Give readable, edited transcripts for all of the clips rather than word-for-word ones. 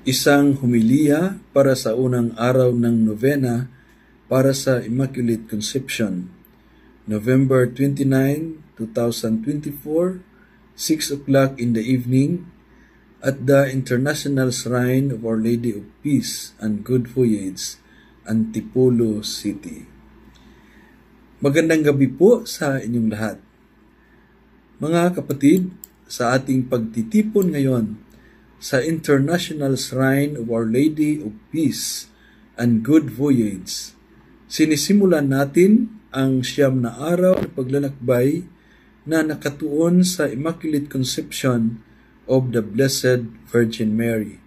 Isang humiliya para sa unang araw ng novena para sa Immaculate Conception, November 29, 2024, 6 o'clock in the evening, at the International Shrine of Our Lady of Peace and Good Voyage, Antipolo City. Magandang gabi po sa inyong lahat. Mga kapatid, sa ating pagtitipon ngayon sa International Shrine of Our Lady of Peace and Good Voyage, sinisimulan natin ang 9 na araw na paglalakbay na nakatuon sa Immaculate Conception of the Blessed Virgin Mary,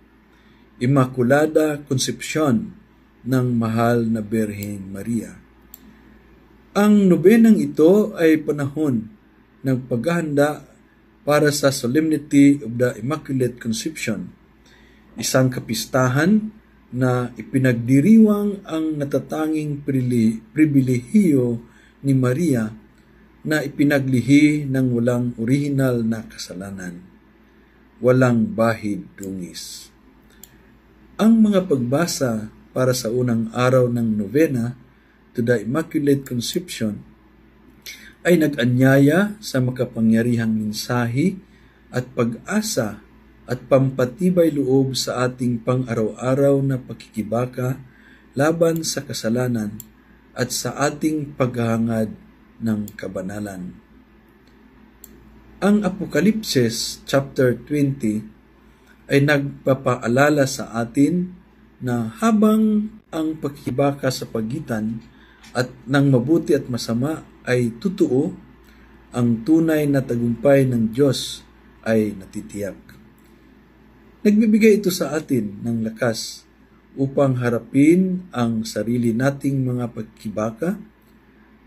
Immaculada Concepcion ng Mahal na Birheng Maria. Ang nobenang ito ay panahon ng paghahanda para sa Solemnity of the Immaculate Conception, isang kapistahan na ipinagdiriwang ang natatanging pribilehiyo ni Maria na ipinaglihi ng walang orihinal na kasalanan, walang bahid dungis. Ang mga pagbasa para sa unang araw ng novena to the Immaculate Conception ay nag-anyaya sa makapangyarihang mensahe at pag-asa at pampatibay loob sa ating pang-araw-araw na pakikibaka laban sa kasalanan at sa ating paghahangad ng kabanalan. Ang Apokalipsis chapter 20 ay nagpapaalala sa atin na habang ang pakikibaka sa pagitan at ng mabuti at masama ay totoo, ang tunay na tagumpay ng Diyos ay natitiyak. Nagbibigay ito sa atin ng lakas upang harapin ang sarili nating mga pagkibaka.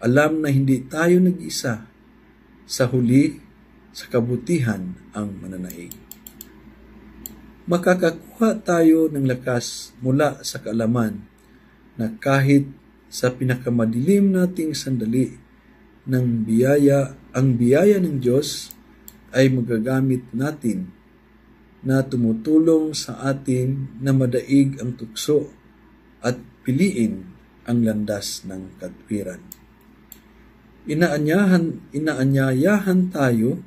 Alam na hindi tayo nag-isa. Sa huli, sa kabutihan ang mananaig. Makakakuha tayo ng lakas mula sa kaalaman na kahit sa pinakamadilim nating sandali ng ang biyaya ng Diyos ay magagamit natin na tumutulong sa atin na madaig ang tukso at piliin ang landas ng katwiran. Inaanyayahan tayo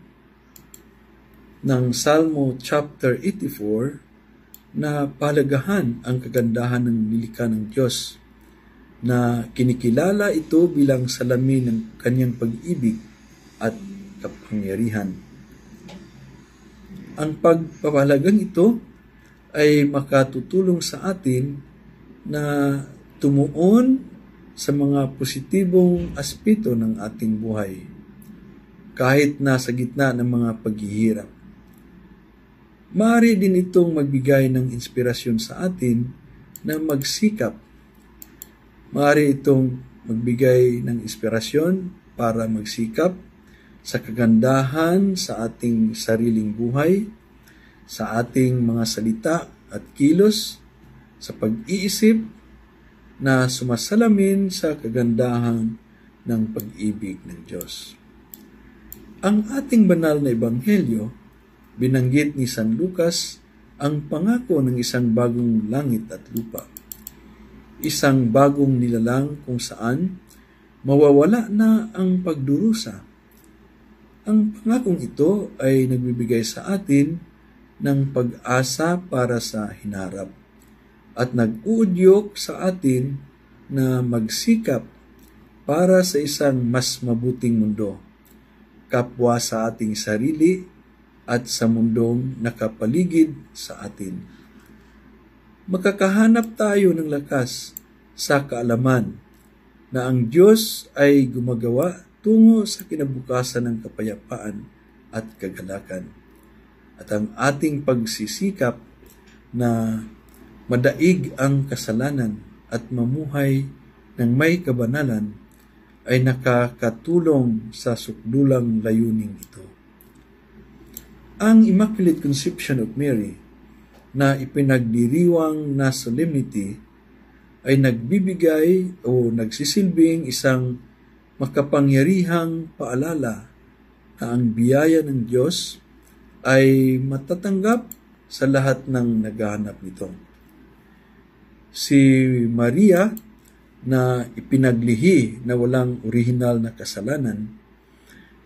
ng Salmo chapter 84 na palagahan ang kagandahan ng nilikha ng Diyos, na kinikilala ito bilang salamin ng kanyang pag-ibig at kapangyarihan. Ang pagpapahalagang ito ay makatutulong sa atin na tumuon sa mga positibong aspeto ng ating buhay, kahit nasa gitna ng mga paghihirap. Maaari din itong magbigay ng inspirasyon sa atin na magsikap. Maaari itong magbigay ng inspirasyon para magsikap sa kagandahan sa ating sariling buhay, sa ating mga salita at kilos, sa pag-iisip na sumasalamin sa kagandahan ng pag-ibig ng Diyos. Ang ating banal na ebanghelyo, binanggit ni San Lucas ang pangako ng isang bagong langit at lupa. Isang bagong nilalang kung saan mawawala na ang pagdurusa. Ang pangakong ito ay nagbibigay sa atin ng pag-asa para sa hinarap at nag-uudyok sa atin na magsikap para sa isang mas mabuting mundo, kapwa sa ating sarili at sa mundong nakapaligid sa atin. Makakahanap tayo ng lakas sa kaalaman na ang Diyos ay gumagawa tungo sa kinabukasan ng kapayapaan at kagalakan. At ang ating pagsisikap na madaig ang kasalanan at mamuhay ng may kabanalan ay nakakatulong sa sukdulang layuning ito. Ang Immaculate Conception of Mary na ipinagdiriwang na solemnity ay nagbibigay o nagsisilbing isang makapangyarihang paalala na ang biyaya ng Diyos ay matatanggap sa lahat ng naghahanap nito. Si Maria, na ipinaglihi na walang orihinal na kasalanan,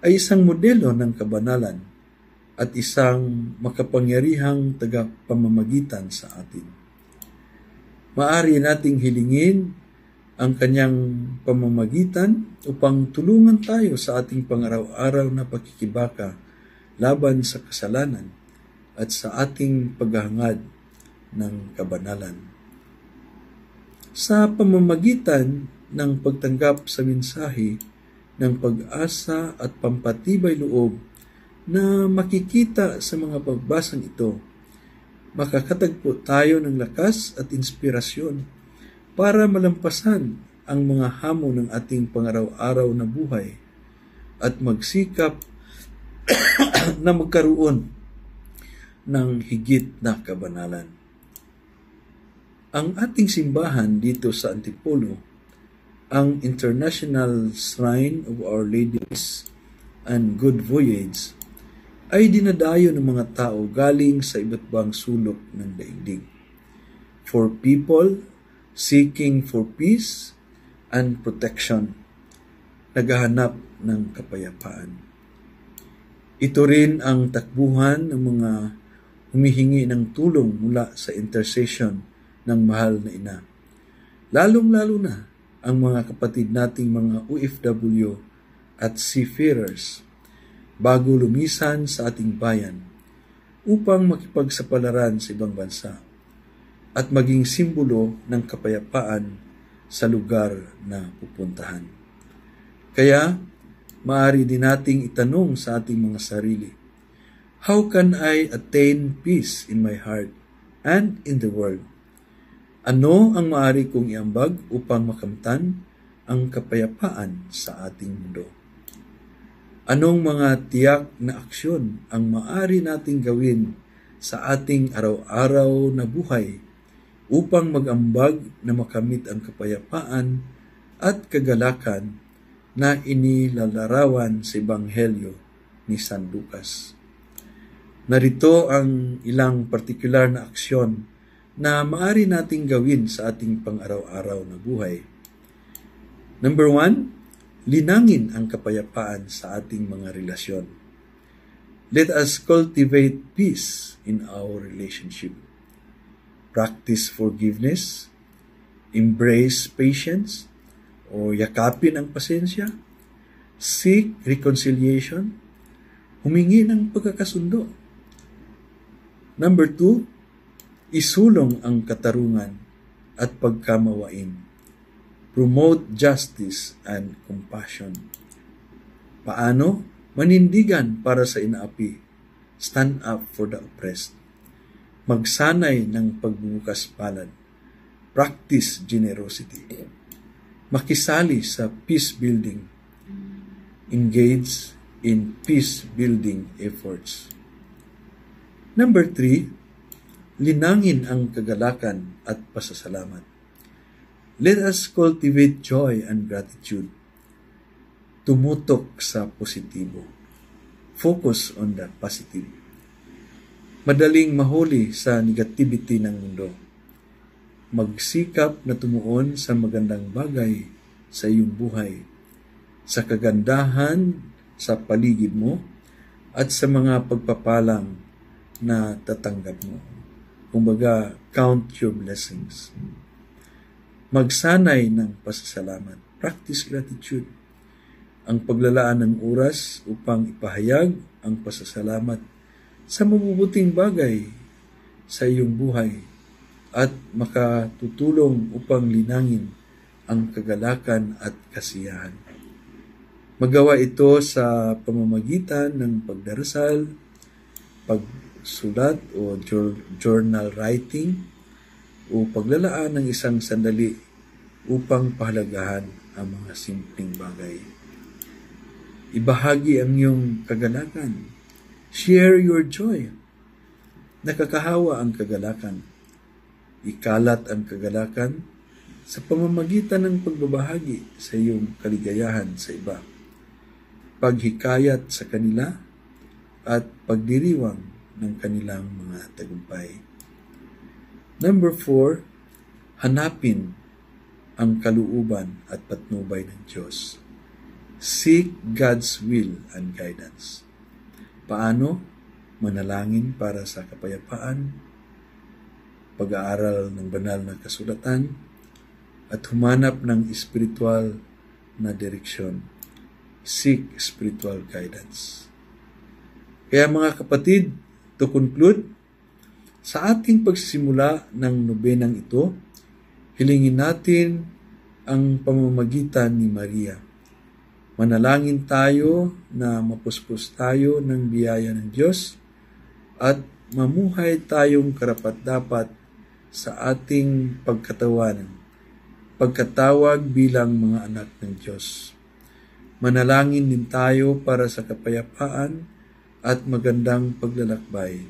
ay isang modelo ng kabanalan at isang makapangyarihang tagapamamagitan sa atin. Maaari nating hilingin ang kanyang pamamagitan upang tulungan tayo sa ating pang-araw-araw na pakikibaka laban sa kasalanan at sa ating paghahangad ng kabanalan. Sa pamamagitan ng pagtanggap sa mensahe ng pag-asa at pampatibay loob na makikita sa mga pagbasang ito, makakatagpo tayo ng lakas at inspirasyon para malampasan ang mga hamon ng ating pangaraw-araw na buhay at magsikap na magkaroon ng higit na kabanalan. Ang ating simbahan dito sa Antipolo, ang International Shrine of Our Lady and Good Voyage, ay dinadayo ng mga tao galing sa iba't ibang sulok ng daigdig. For people seeking for peace and protection, naghahanap ng kapayapaan. Ito rin ang takbuhan ng mga humihingi ng tulong mula sa intercession ng mahal na ina. Lalong-lalo na ang mga kapatid nating mga OFW at seafarers bago lumisan sa ating bayan upang makipagsapalaran sa ibang bansa at maging simbolo ng kapayapaan sa lugar na pupuntahan. Kaya, maaari din nating itanong sa ating mga sarili, how can I attain peace in my heart and in the world? Ano ang maaari kong iambag upang makamtan ang kapayapaan sa ating mundo? Anong mga tiyak na aksyon ang maaari nating gawin sa ating araw-araw na buhay upang mag-ambag na makamit ang kapayapaan at kagalakan na inilalarawan sa Ebanghelyo ni San Lucas? Narito ang ilang partikular na aksyon na maaari nating gawin sa ating pang-araw-araw na buhay. Number 1, linangin ang kapayapaan sa ating mga relasyon. Let us cultivate peace in our relationship. Practice forgiveness, embrace patience, o yakapin ang pasensya, seek reconciliation, humingi ng pagkakasundo. Number 2, isulong ang katarungan at pagkamawain. Promote justice and compassion. Paano? Manindigan para sa inaapi. Stand up for the oppressed. Magsanay ng pagbubukas palad. Practice generosity. Makisali sa peace building. Engage in peace building efforts. Number 3, linangin ang kagalakan at pasasalamat. Let us cultivate joy and gratitude. Tumutok sa positibo. Focus on the positive. Madaling mahuli sa negativity ng mundo. Magsikap na tumuon sa magandang bagay sa iyong buhay, sa kagandahan sa paligid mo, at sa mga pagpapalang na tatanggap mo. Kumbaga, count your blessings. Magsanay ng pasasalamat. Practice gratitude. Ang paglalaan ng oras upang ipahayag ang pasasalamat sa mabubuting bagay sa iyong buhay at makatutulong upang linangin ang kagalakan at kasiyahan. Magawa ito sa pamamagitan ng pagdarasal, pagsulat o journal writing, o paglalaan ng isang sandali upang pahalagahan ang mga simpleng bagay. Ibahagi ang iyong kagalakan. Share your joy. Nakakahawa ang kagalakan. Ikalat ang kagalakan sa pamamagitan ng pagbabahagi sa iyong kaligayahan sa iba. Paghikayat sa kanila at pagdiriwang ng kanilang mga tagumpay. Number 4, hanapin ang kalooban at patnubay ng Diyos. Seek God's will and guidance. Paano? Manalangin para sa kapayapaan, pag-aaral ng banal na kasulatan, at humanap ng espiritual na direksyon. Seek spiritual guidance. Kaya mga kapatid, to conclude, sa ating pagsisimula ng nobenang ito, hilingin natin ang pamamagitan ni Maria. Manalangin tayo na mapuspos tayo ng biyaya ng Diyos at mamuhay tayong karapat-dapat sa ating pagkatawag bilang mga anak ng Diyos. Manalangin din tayo para sa kapayapaan at magandang paglalakbay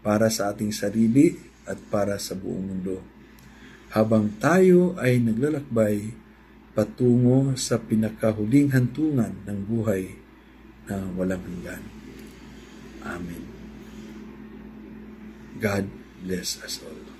para sa ating sarili at para sa buong mundo. Habang tayo ay naglalakbay patungo sa pinakahuling hantungan ng buhay na walang hanggan. Amen. God bless us all.